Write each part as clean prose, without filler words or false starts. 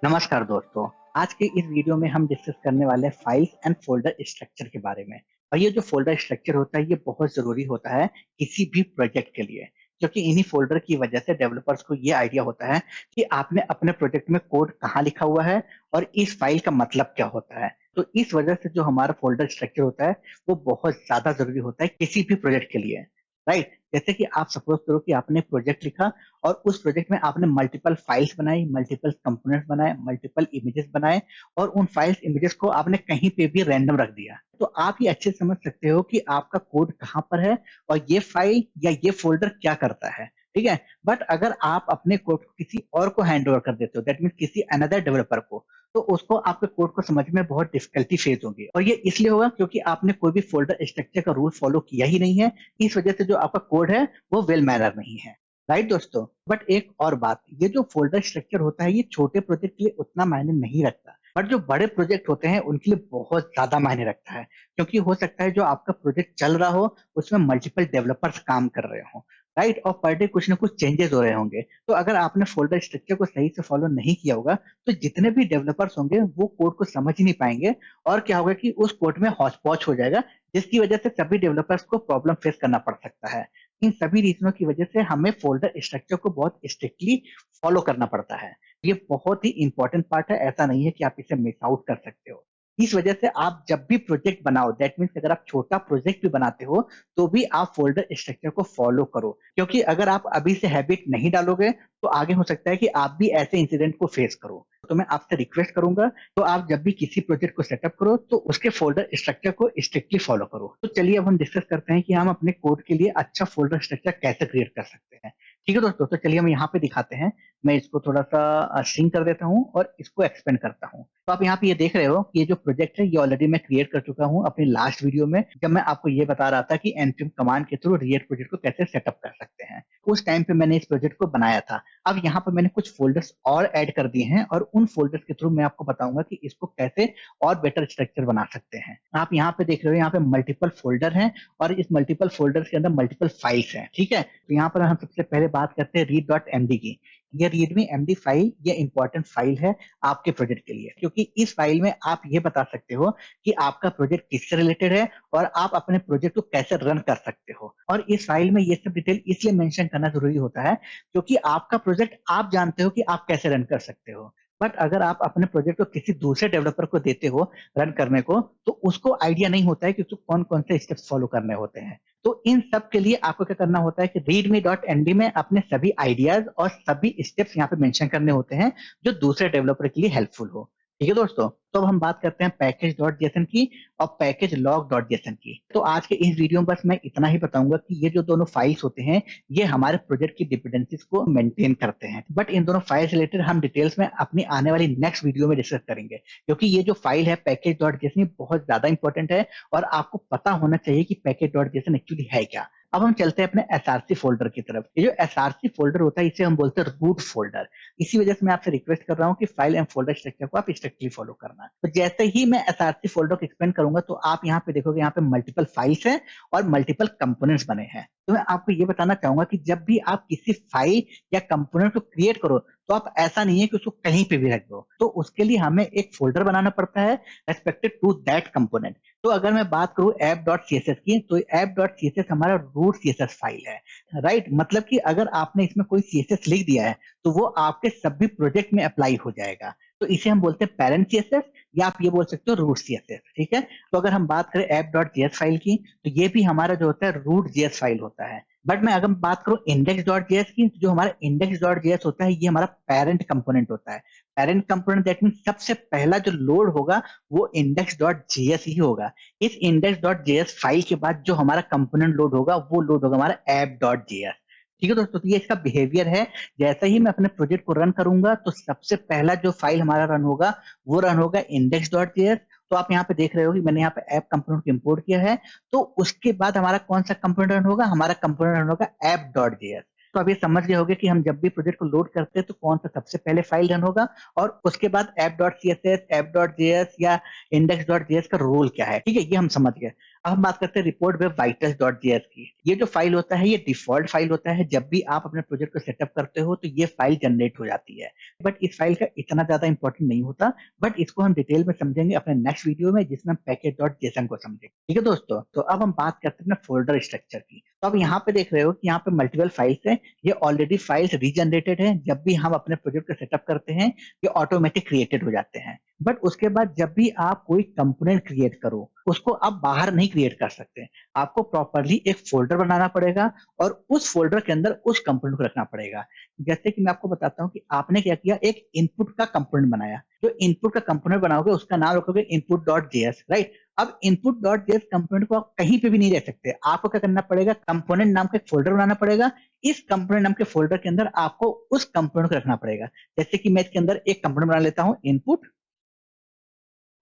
नमस्कार दोस्तों। आज के इस वीडियो में हम डिस्कस करने वाले हैं फाइल्स एंड फोल्डर स्ट्रक्चर के बारे में। और ये जो फोल्डर स्ट्रक्चर होता है ये बहुत ज़रूरी होता है किसी भी प्रोजेक्ट के लिए, क्योंकि इन्हीं फोल्डर की वजह से डेवलपर्स को ये आइडिया होता है कि आपने अपने प्रोजेक्ट में कोड कहाँ लिखा हुआ है और इस फाइल का मतलब क्या होता है। तो इस वजह से जो हमारा फोल्डर स्ट्रक्चर होता है वो बहुत ज़्यादा ज़रूरी होता है किसी भी प्रोजेक्ट के लिए, राइट? जैसे कि आप सपोज करो कि आपने प्रोजेक्ट लिखा और उस प्रोजेक्ट में आपने मल्टीपल फाइल्स बनाई, मल्टीपल कंपोनेंट्स बनाए, मल्टीपल इमेजेस बनाए और उन फाइल्स इमेजेस को आपने कहीं पे भी रैंडम रख दिया। तो आप ये अच्छे से समझ सकते हो कि आपका कोड कहाँ पर है और ये फाइल या ये फ़ोल्डर क्या करता है, ठीक है? बट अगर आप अपने कोड को किसी और को हैंड ओवर कर देते हो, दैट मीन्स किसी अनदर डेवलपर को, तो उसको आपके कोड को समझ में बहुत डिफिकल्टी फेस होगी और ये इसलिए होगा क्योंकि आपने कोई भी फ़ोल्डर स्ट्रक्चर का रूल फॉलो किया ही नहीं है। इस वजह से जो आपका कोड है, वो वेल मैनर नहीं है। राइट दोस्तों। बट एक और बात, ये जो फोल्डर स्ट्रक्चर होता है ये छोटे प्रोजेक्ट के लिए उतना मायने नहीं रखता, बट जो बड़े प्रोजेक्ट होते हैं उनके लिए बहुत ज्यादा मायने रखता है। क्योंकि हो सकता है जो आपका प्रोजेक्ट चल रहा हो उसमें मल्टीपल डेवलपर्स काम कर रहे हो, राइट? और पर डे कुछ ना कुछ चेंजेस हो रहे होंगे। तो अगर आपने फोल्डर स्ट्रक्चर को सही से फॉलो नहीं किया होगा तो जितने भी डेवलपर्स होंगे वो कोड को समझ ही नहीं पाएंगे और क्या होगा कि उस कोड में हौच पौच हो जाएगा, जिसकी वजह से सभी डेवलपर्स को प्रॉब्लम फेस करना पड़ सकता है। इन सभी रीजनों की वजह से हमें फोल्डर स्ट्रक्चर को बहुत स्ट्रिक्टली फॉलो करना पड़ता है। ये बहुत ही इंपॉर्टेंट पार्ट है, ऐसा नहीं है कि आप इसे मिस आउट कर सकते हो। इस वजह से आप जब भी प्रोजेक्ट बनाओ, दैट मीन्स अगर आप छोटा प्रोजेक्ट भी बनाते हो तो भी आप फोल्डर स्ट्रक्चर को फॉलो करो, क्योंकि अगर आप अभी से हैबिट नहीं डालोगे तो आगे हो सकता है कि आप भी ऐसे इंसिडेंट को फेस करो। तो मैं आपसे रिक्वेस्ट करूंगा, तो आप जब भी किसी प्रोजेक्ट को सेटअप करो तो उसके फोल्डर स्ट्रक्चर को स्ट्रिक्टली फॉलो करो। तो चलिए अब हम डिस्कस करते हैं कि हम अपने कोड के लिए अच्छा फोल्डर स्ट्रक्चर कैसे क्रिएट कर सकते हैं। ठीक है दोस्तों, तो चलिए हम यहाँ पे दिखाते हैं। मैं इसको थोड़ा सा श्रिंक कर देता हूँ और इसको एक्सपेंड करता हूँ। तो आप यहाँ पे ये देख रहे हो कि ये जो प्रोजेक्ट है ये ऑलरेडी मैं क्रिएट कर चुका हूँ अपनी लास्ट वीडियो में, जब मैं आपको ये बता रहा था कि npm कमांड के थ्रू रिएक्ट प्रोजेक्ट को कैसे सेटअप कर सकते हैं। उस टाइम पे मैंने इस प्रोजेक्ट को बनाया था। अब यहाँ पर मैंने कुछ फोल्डर्स और ऐड कर दिए हैं और उन फोल्डर्स के थ्रू मैं आपको बताऊंगा कि इसको कैसे और बेटर स्ट्रक्चर बना सकते हैं। आप यहाँ पे देख रहे हो, यहाँ पे मल्टीपल फोल्डर हैं और इस मल्टीपल फोल्डर्स के अंदर मल्टीपल फाइल्स हैं, ठीक है? तो यहाँ पर हम सबसे पहले बात करते हैं read.md की। ये readme md फाइल ये इंपॉर्टेंट फाइल है आपके प्रोजेक्ट के लिए, क्योंकि इस फाइल में आप ये बता सकते हो कि आपका प्रोजेक्ट किससे रिलेटेड है और आप अपने प्रोजेक्ट को कैसे रन कर सकते हो। और इस फाइल में ये सब डिटेल इसलिए मेंशन करना जरूरी होता है क्योंकि आपका प्रोजेक्ट आप जानते हो कि आप कैसे रन कर सकते हो। बट अगर आप अपने प्रोजेक्ट को किसी दूसरे डेवलपर को देते हो रन करने को, तो उसको आइडिया नहीं होता है कि उसको कौन कौन से स्टेप्स फॉलो करने होते हैं। तो इन सब के लिए आपको क्या करना होता है कि readme.md में अपने सभी आइडियाज और सभी स्टेप्स यहाँ पे मेंशन करने होते हैं जो दूसरे डेवलपर के लिए हेल्पफुल हो। ठीक है दोस्तों, तो अब हम बात करते हैं पैकेज डॉट जेसन की और पैकेज लॉग डॉट जेसन की। तो आज के इस वीडियो में बस मैं इतना ही बताऊंगा कि ये जो दोनों फाइल्स होते हैं ये हमारे प्रोजेक्ट की डिपेंडेंसीज को मेंटेन करते हैं। बट इन दोनों फाइल्स रिलेटेड हम डिटेल्स में अपनी आने वाली नेक्स्ट वीडियो में डिस्कस करेंगे, क्योंकि ये जो फाइल है पैकेज डॉट जेसन बहुत ज्यादा इंपॉर्टेंट है और आपको पता होना चाहिए कि पैकेज डॉट जेसन एक्चुअली है क्या। अब हम चलते हैं अपने एसआरसी फोल्डर की तरफ। ये जो एसआरसी फोल्डर होता है इसे हम बोलते हैं रूट फोल्डर। इसी वजह से मैं आपसे रिक्वेस्ट कर रहा हूँ कि फाइल एंड फोल्डर स्ट्रक्चर को आप स्ट्रिक्टली फॉलो करना। तो जैसे ही मैं एसआरसी फोल्डर को एक्सपेंड करूंगा तो आप यहाँ पे देखोगे यहाँ पे मल्टीपल फाइल्स हैं और मल्टीपल कंपोनेंट्स बने हैं। तो मैं आपको ये बताना चाहूंगा कि जब भी आप किसी फाइल या कंपोनेंट को क्रिएट करो तो आप ऐसा नहीं है कि उसको कहीं पे भी रख दो, तो उसके लिए हमें एक फोल्डर बनाना पड़ता है रेस्पेक्टेड टू दैट कंपोनेंट। तो अगर मैं बात करूं app.css की, तो app.css हमारा रूट सीएसएस फाइल है, राइट? मतलब कि अगर आपने इसमें कोई सीएसएस लिख दिया है तो वो आपके सभी प्रोजेक्ट में अप्लाई हो जाएगा। तो इसे हम बोलते हैं पेरेंट सीएसएस या आप ये बोल सकते हो रूट सीएसएस, ठीक है? तो अगर हम बात करें app.js फाइल की, तो ये भी हमारा जो होता है रूट जेएस फाइल होता है। बट मैं अगर बात करूं index.js की, तो जो हमारा index.js होता है ये हमारा पेरेंट कंपोनेंट होता है। पेरेंट कंपोनेंट दैट मीन सबसे पहला जो लोड होगा वो index.js ही होगा। इस index.js फाइल के बाद जो हमारा कंपोनेंट लोड होगा वो लोड होगा हमारा app.js। ठीक है दोस्तों, तो ये इसका बिहेवियर है। जैसे ही मैं अपने प्रोजेक्ट को रन करूंगा तो सबसे पहला जो फाइल हमारा रन होगा वो रन होगा index.js। तो आप यहाँ पे देख रहे हो कि मैंने यहाँ पे ऐप कंपोनेंट को इंपोर्ट किया है। तो उसके बाद हमारा कौन सा कंपोनेंट रन होगा, हमारा कंपोनेंट रन होगा app.js। तो अब ये समझ गए होंगे कि हम जब भी प्रोजेक्ट को लोड करते हैं तो कौन सा सबसे पहले फाइल रन होगा और उसके बाद app.css app.js या index.js का रोल क्या है। ठीक है, ये हम समझ गए। अब हम बात करते हैं report web vitals dot JS की। ये जो फाइल होता है ये डिफॉल्ट फाइल होता है। जब भी आप अपने प्रोजेक्ट को सेटअप करते हो तो ये फाइल जनरेट हो जाती है, बट इस फाइल का इतना ज्यादा इंपॉर्टेंट नहीं होता। बट इसको हम डिटेल में समझेंगे अपने नेक्स्ट वीडियो में, जिसमें हम पैकेज डॉट जेसन को समझेंगे। ठीक है दोस्तों, तो अब हम बात करते हैं फोल्डर स्ट्रक्चर की। तो अब यहाँ पे देख रहे हो कि यहाँ पे मल्टीपल फाइल्स है। ये ऑलरेडी फाइल्स रीजनरेटेड है। जब भी हम अपने प्रोजेक्ट को सेटअप करते हैं ये ऑटोमेटिक क्रिएटेड हो जाते हैं। बट उसके बाद जब भी आप कोई कंपोनेंट क्रिएट करो उसको आप बाहर नहीं क्रिएट कर सकते। आपको प्रॉपरली एक फोल्डर बनाना पड़ेगा और उस फोल्डर के अंदर उस कंपोनेंट को रखना पड़ेगा। जैसे कि मैं आपको बताता हूँ कि आपने क्या किया, एक इनपुट का कंपोनेंट बनाया। जो इनपुट का कंपोनेंट बनाओगे उसका नाम रखोगे इनपुट डॉट जेएस, राइट। अब इनपुट डॉट जेएस कंपोनेंट को आप कहीं पे भी नहीं रख सकते। आपको क्या करना पड़ेगा, कंपोनेंट नाम का एक फोल्डर बनाना पड़ेगा। इस कंपोनेंट नाम के फोल्डर के अंदर आपको उस कंपोनेंट को रखना पड़ेगा। जैसे कि मैं इसके अंदर एक कंपोनेंट बना लेता हूँ, इनपुट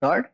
डॉट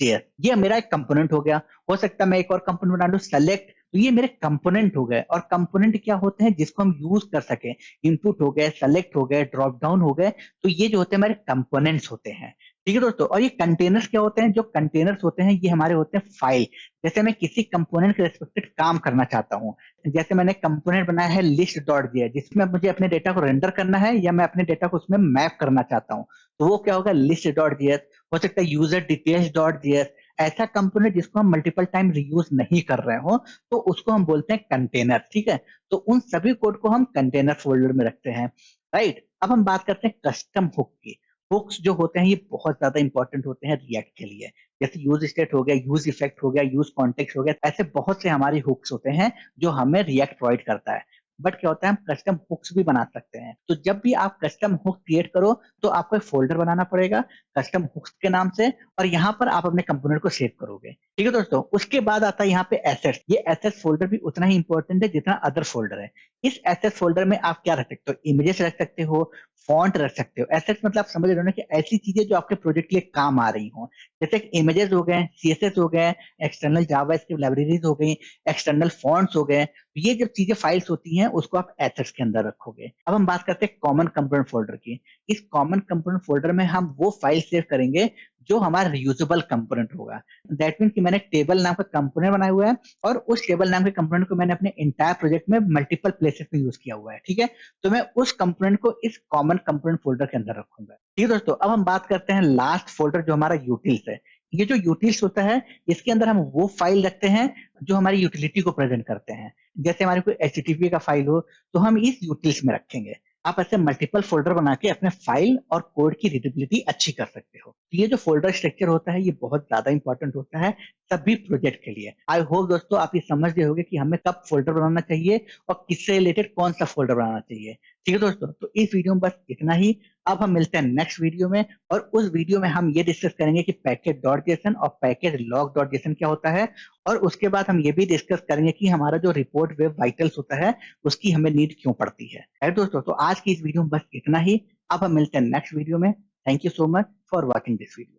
जेएस। ये मेरा एक कंपोनेंट हो गया। हो सकता है मैं एक और कंपोनेंट बना लूं, सेलेक्ट। तो ये मेरे कंपोनेंट हो गए। और कंपोनेंट क्या होते हैं जिसको हम यूज कर सके, इनपुट हो गए, सेलेक्ट हो गए, ड्रॉप डाउन हो गए। तो ये जो होते हैं हमारे कंपोनेंट्स होते हैं। ठीक है दोस्तों, और ये कंटेनर्स क्या होते हैं, जो कंटेनर्स होते हैं ये हमारे होते हैं फाइल। जैसे मैं किसी कंपोनेंट के रिस्पेक्टेड काम करना चाहता हूँ, जैसे मैंने कंपोनेंट बनाया है लिस्ट डॉट जेएस, जिसमें मुझे अपने डेटा को रेंडर करना है या मैं अपने डेटा को उसमें मैप करना चाहता हूँ, तो वो क्या होगा, लिस्ट डॉट जेएस। हो सकता है यूजर डिटेल्स डॉट जेएस। ऐसा कंपोनेंट जिसको हम मल्टीपल टाइम रीयूज नहीं कर रहे हो तो उसको हम बोलते हैं कंटेनर। ठीक है, तो उन सभी कोड को हम कंटेनर फोल्डर में रखते हैं, राइट। अब हम बात करते हैं कस्टम हुक की। हुक्स जो होते हैं ये बहुत ज्यादा इंपॉर्टेंट होते हैं रिएक्ट के लिए। जैसे यूज स्टेट हो गया, यूज इफेक्ट हो गया, यूज कॉन्टेक्स्ट हो गया, ऐसे बहुत से हमारे हुक्स होते हैं जो हमें रिएक्ट प्रोवाइड करता है। बट क्या होता है, हम कस्टम हुक्स भी बना सकते हैं। तो जब भी आप कस्टम हुक क्रिएट करो तो आपको एक फोल्डर बनाना पड़ेगा कस्टम हुक्स के नाम से, और यहाँ पर आप अपने कंपोनेंट को सेव करोगे। ठीक है दोस्तों, उसके बाद आता है यहाँ पे एसेट्स। ये एसेट्स फोल्डर भी उतना ही इंपॉर्टेंट है जितना अदर फोल्डर है। इस एसेट फोल्डर में आप क्या रख सकते हो, इमेजेस रख सकते हो, फॉन्ट रख सकते हो। एसेट्स मतलब आप समझ रहे हो ना कि ऐसी चीजें जो आपके प्रोजेक्ट के लिए काम आ रही हो। जैसे इमेजेस हो गए, सीएसएस हो गए, एक्सटर्नल जावास्क्रिप्ट लाइब्रेरीज हो गई, एक्सटर्नल फॉन्ट्स हो गए। तो ये जब चीजें फाइल्स होती हैं उसको आप एसेट्स के अंदर रखोगे। अब हम बात करते हैं कॉमन कंपोनेंट फोल्डर की। इस कॉमन कंपोनेंट फोल्डर में हम वो फाइल सेव करेंगे जो हमारा रीयूजेबल कंपोनेंट होगा। दैट मीन कि मैंने एक टेबल नाम का कंपोनेंट बनाया हुआ है और उस टेबल नाम के कंपोनेंट को मैंने अपने इंटायर प्रोजेक्ट में मल्टीपल प्लेसेस में यूज किया हुआ है। ठीक है, तो मैं उस कंपोनेंट को इस कॉमन कंपोनेंट फोल्डर के अंदर रखूंगा। ठीक है दोस्तों, अब हम बात करते हैं लास्ट फोल्डर जो हमारा यूटिल्स है। ये जो यूटिल्स होता है इसके अंदर हम वो फाइल रखते हैं जो हमारी यूटिलिटी को प्रेजेंट करते हैं। जैसे हमारे कोई एचटीटीपी का फाइल हो तो हम इस यूटिल्स में रखेंगे। आप ऐसे मल्टीपल फोल्डर बना के अपने फाइल और कोड की रीडेबिलिटी अच्छी कर सकते हो। तो ये जो फोल्डर स्ट्रक्चर होता है ये बहुत ज्यादा इंपॉर्टेंट होता है सभी प्रोजेक्ट के लिए। आई होप दोस्तों आप ये समझ गए होंगे कि हमें कब फोल्डर बनाना चाहिए और किससे रिलेटेड कौन सा फोल्डर बनाना चाहिए। ठीक है दोस्तों, तो इस वीडियो में बस इतना ही। अब हम मिलते हैं नेक्स्ट वीडियो में, और उस वीडियो में हम ये डिस्कस करेंगे कि पैकेज डॉट जेसन और पैकेज लॉग डॉट जेसन क्या होता है। और उसके बाद हम ये भी डिस्कस करेंगे कि हमारा जो रिपोर्ट वेब वाइटल्स होता है उसकी हमें नीड क्यों पड़ती है दोस्तों। तो आज की इस वीडियो में बस इतना ही। अब हम मिलते हैं नेक्स्ट वीडियो में। Thank you so much for watching this video.